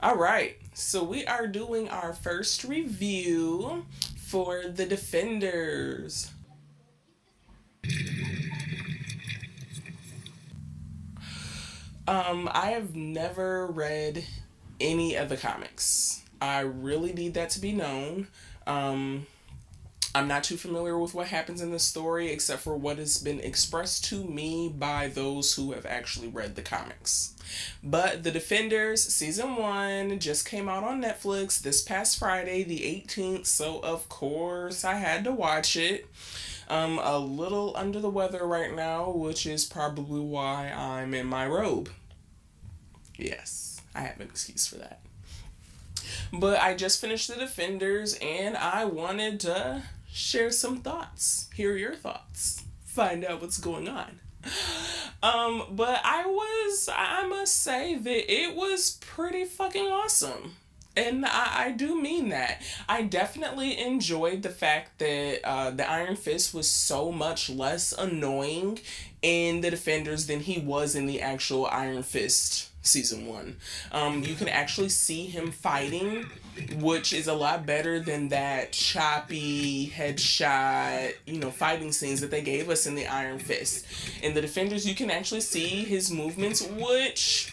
All right, so we are doing our first review for the Defenders. I have never read any of the comics. I really need that to be known. Um, I'm not too familiar with what happens in the story except for what has been expressed to me by those who have actually read the comics. But The Defenders season 1 just came out on Netflix this past Friday, the 18th, so of course I had to watch it. A little under the weather right now, which is probably why I'm in my robe. Yes, I have an excuse for that. But I just finished The Defenders and I wanted to share some thoughts. Hear your thoughts. Find out what's going on. But I must say that it was pretty fucking awesome. And I do mean that. I definitely enjoyed the fact that the Iron Fist was so much less annoying in The Defenders than he was in the actual Iron Fist season 1. You can actually see him fighting, which is a lot better than that choppy headshot, fighting scenes that they gave us in the Iron Fist. In The Defenders, you can actually see his movements, which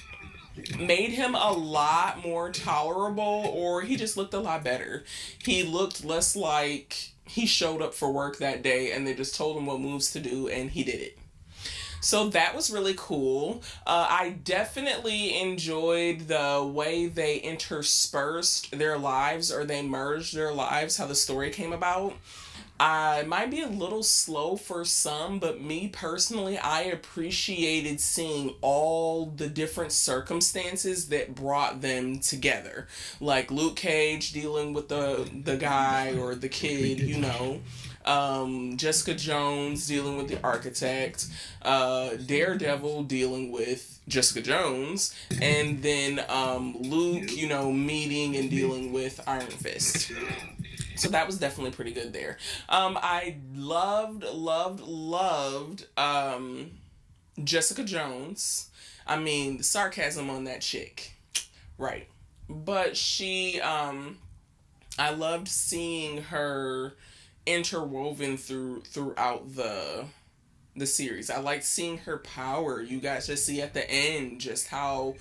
made him a lot more tolerable, or he just looked a lot better. He looked less like he showed up for work that day and they just told him what moves to do and he did it. So that was really cool. I definitely enjoyed the way they interspersed their lives, or they merged their lives, how the story came about. I might be a little slow for some, but me personally, I appreciated seeing all the different circumstances that brought them together. Like Luke Cage dealing with the guy or the kid, Jessica Jones dealing with the architect, Daredevil dealing with Jessica Jones, and then Luke, meeting and dealing with Iron Fist. So that was definitely pretty good there. I loved Jessica Jones. I mean, the sarcasm on that chick. Right. But I loved seeing her interwoven throughout the series. I like seeing her power. You guys just see at the end just how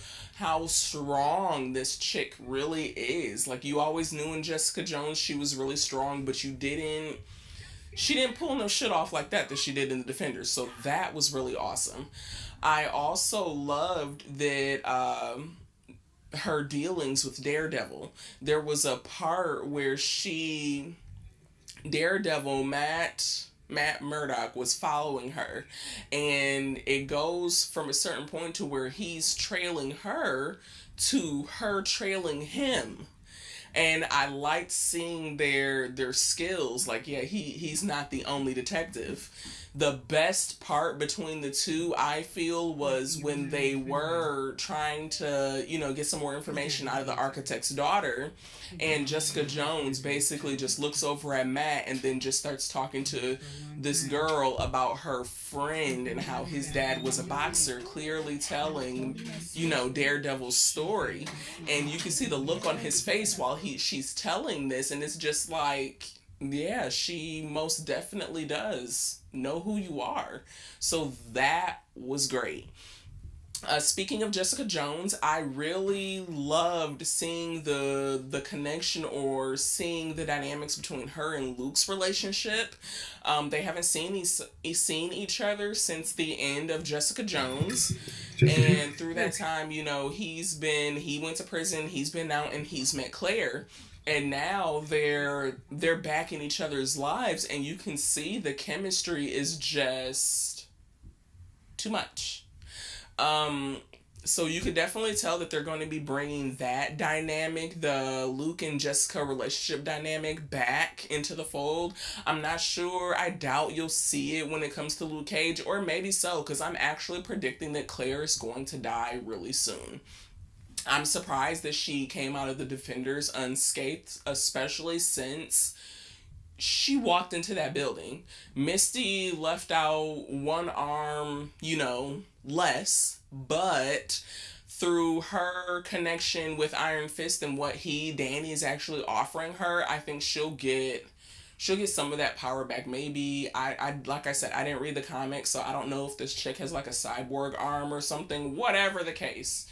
strong this chick really is. Like, you always knew in Jessica Jones she was really strong, but she didn't pull no shit off like that she did in the Defenders. So that was really awesome. I also loved that her dealings with Daredevil. There was a part where Daredevil, Matt Murdock, was following her, and it goes from a certain point to where he's trailing her to her trailing him. And I liked seeing their skills. Like, yeah, he's not the only detective. The best part between the two, I feel, was when they were trying to, get some more information out of the architect's daughter, and Jessica Jones basically just looks over at Matt and then just starts talking to this girl about her friend and how his dad was a boxer, clearly telling, Daredevil's story. And you can see the look on his face while she's telling this, and it's just like, yeah, she most definitely does know who you are. So that was great. Speaking of Jessica Jones, I really loved seeing the connection, or seeing the dynamics between her and Luke's relationship. They haven't seen each other since the end of Jessica Jones, and through that time, he went to prison, he's been out, and he's met Claire. And now they're back in each other's lives, and you can see the chemistry is just too much. So you could definitely tell that they're going to be bringing that dynamic, the Luke and Jessica relationship dynamic, back into the fold. I'm not sure. I doubt you'll see it when it comes to Luke Cage, or maybe so, because I'm actually predicting that Claire is going to die really soon. I'm surprised that she came out of the Defenders unscathed, especially since she walked into that building. Misty left out one arm, less, but through her connection with Iron Fist and what Danny is actually offering her, I think she'll get some of that power back. Maybe I like I said, I didn't read the comics, so I don't know if this chick has like a cyborg arm or something, whatever the case.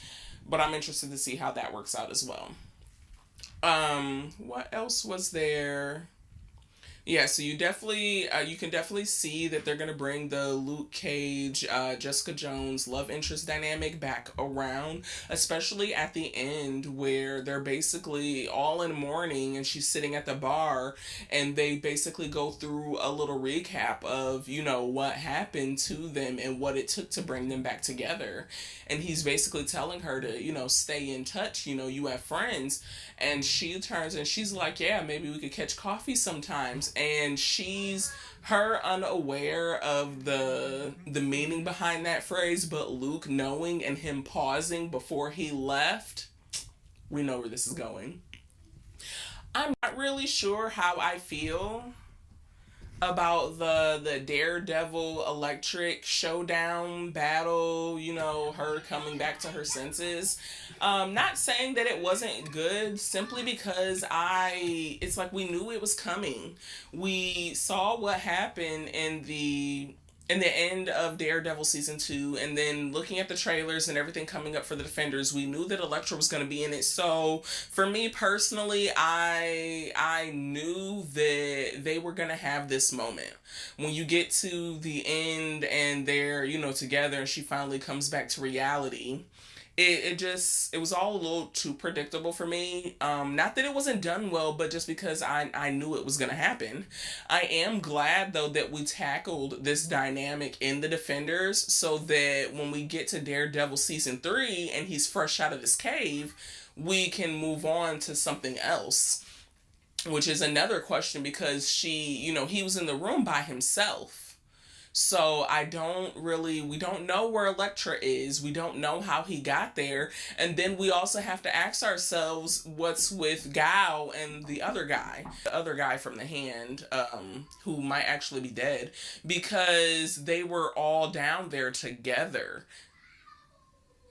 But I'm interested to see how that works out as well. What else was there? Yeah, so you can definitely see that they're gonna bring the Luke Cage, Jessica Jones love interest dynamic back around, especially at the end where they're basically all in mourning and she's sitting at the bar, and they basically go through a little recap of what happened to them and what it took to bring them back together, and he's basically telling her to stay in touch. You have friends, and she turns and she's like, yeah, maybe we could catch coffee sometimes, and she's her unaware of the meaning behind that phrase, but Luke knowing and him pausing before he left, we know where this is going. I'm not really sure how I feel about the Daredevil Electric showdown battle, her coming back to her senses. Not saying that it wasn't good, simply because it's like we knew it was coming. We saw what happened in the end of Daredevil season 2, and then looking at the trailers and everything coming up for the Defenders, we knew that Elektra was going to be in it. So for me personally, I knew that they were going to have this moment. When you get to the end and they're, together, and she finally comes back to reality, it was all a little too predictable for me. Not that it wasn't done well, but just because I knew it was going to happen. I am glad, though, that we tackled this dynamic in the Defenders, so that when we get to Daredevil season 3 and he's fresh out of his cave, we can move on to something else. Which is another question, because he was in the room by himself. So we don't know where Elektra is. We don't know how he got there. And then we also have to ask ourselves what's with Gao and the other guy from the Hand, who might actually be dead, because they were all down there together.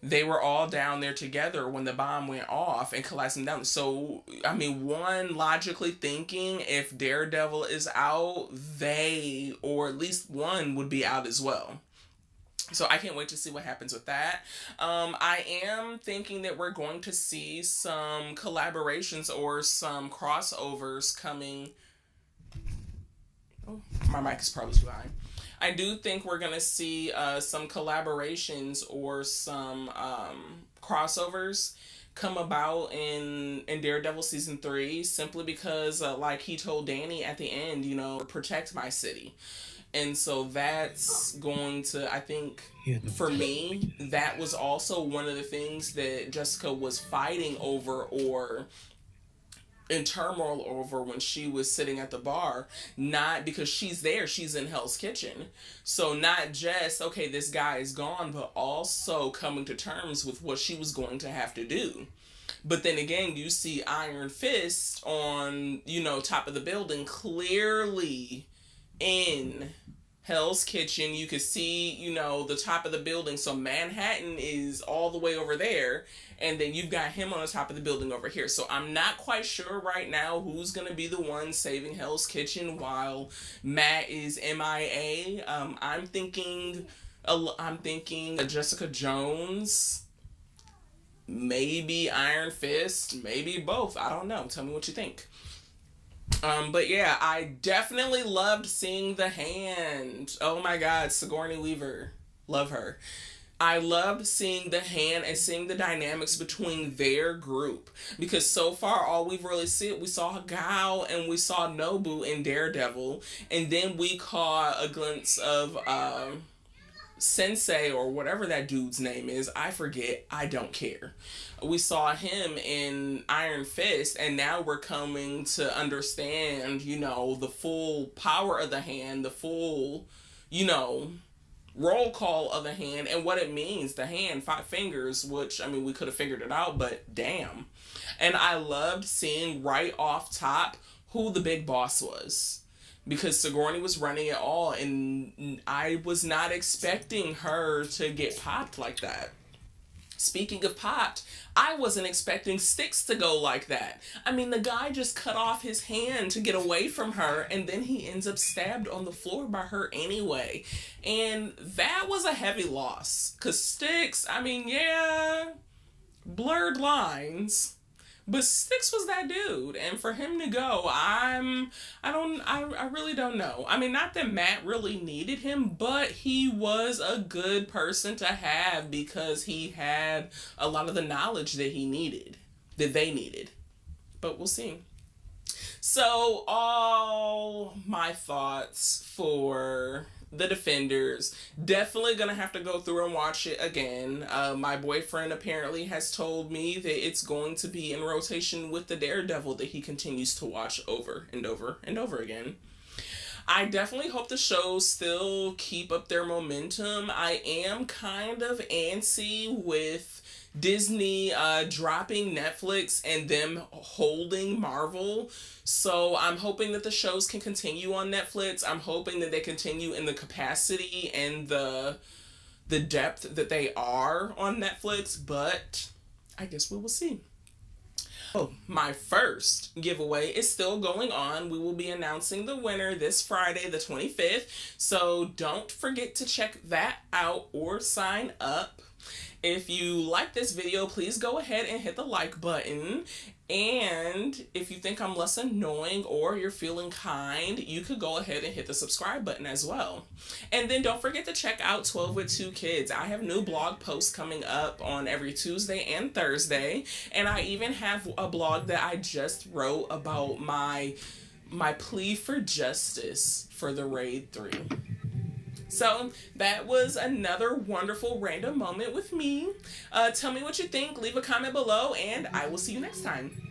They were all down there together when the bomb went off and collapsed them down. So, one, logically thinking, if Daredevil is out, they, or at least one, would be out as well. So I can't wait to see what happens with that. I am thinking that we're going to see some collaborations or some crossovers coming. Oh, my mic is probably too high. I do think we're going to see some collaborations or some crossovers come about in Daredevil season 3, simply because like he told Danny at the end, protect my city. And so that's going to, I think, for me, that was also one of the things that Jessica was fighting over, or in turmoil over, when she was sitting at the bar. Not because she's there, she's in Hell's Kitchen. So not just, okay, this guy is gone, but also coming to terms with what she was going to have to do. But then again, you see Iron Fist on, top of the building, clearly in Hell's Kitchen. You could see, the top of the building. So Manhattan is all the way over there, and then you've got him on the top of the building over here. So I'm not quite sure right now who's going to be the one saving Hell's Kitchen while Matt is MIA. I'm thinking Jessica Jones, maybe Iron Fist, maybe both. I don't know. Tell me what you think. But yeah, I definitely loved seeing the Hand. Oh my God, Sigourney Weaver. Love her. I loved seeing the Hand and seeing the dynamics between their group. Because so far, all we've really seen, we saw Gao and we saw Nobu in Daredevil. And then we caught a glimpse of Sensei, or whatever that dude's name is. I forget. I don't care. We saw him in Iron Fist, and now we're coming to understand, the full power of the Hand, the full, roll call of the Hand, and what it means. The Hand, 5 fingers, which, we could have figured it out, but damn. And I loved seeing right off top who the big boss was. because Sigourney was running it all, and I was not expecting her to get popped like that. Speaking of popped, I wasn't expecting Styx to go like that. I mean, the guy just cut off his hand to get away from her, and then he ends up stabbed on the floor by her anyway. And that was a heavy loss. Because Styx, I mean, yeah, blurred lines. But Styx was that dude, and for him to go, I really don't know. I mean, not that Matt really needed him, but he was a good person to have because he had a lot of the knowledge that they needed. But we'll see. So, all my thoughts for the Defenders. Definitely gonna have to go through and watch it again. My boyfriend apparently has told me that it's going to be in rotation with the Daredevil that he continues to watch over and over and over again. I definitely hope the shows still keep up their momentum. I am kind of antsy with Disney dropping Netflix and them holding Marvel. So I'm hoping that the shows can continue on Netflix. I'm hoping that they continue in the capacity and the depth that they are on Netflix, but I guess we will see. Oh, my first giveaway is still going on. We will be announcing the winner this Friday, the 25th. So don't forget to check that out or sign up. If you like this video, please go ahead and hit the like button. And if you think I'm less annoying or you're feeling kind, you could go ahead and hit the subscribe button as well. And then don't forget to check out 12 with 2 Kids. I have new blog posts coming up on every Tuesday and Thursday. And I even have a blog that I just wrote about my plea for justice for the Raid 3. So that was another wonderful random moment with me. Tell me what you think. Leave a comment below, and I will see you next time.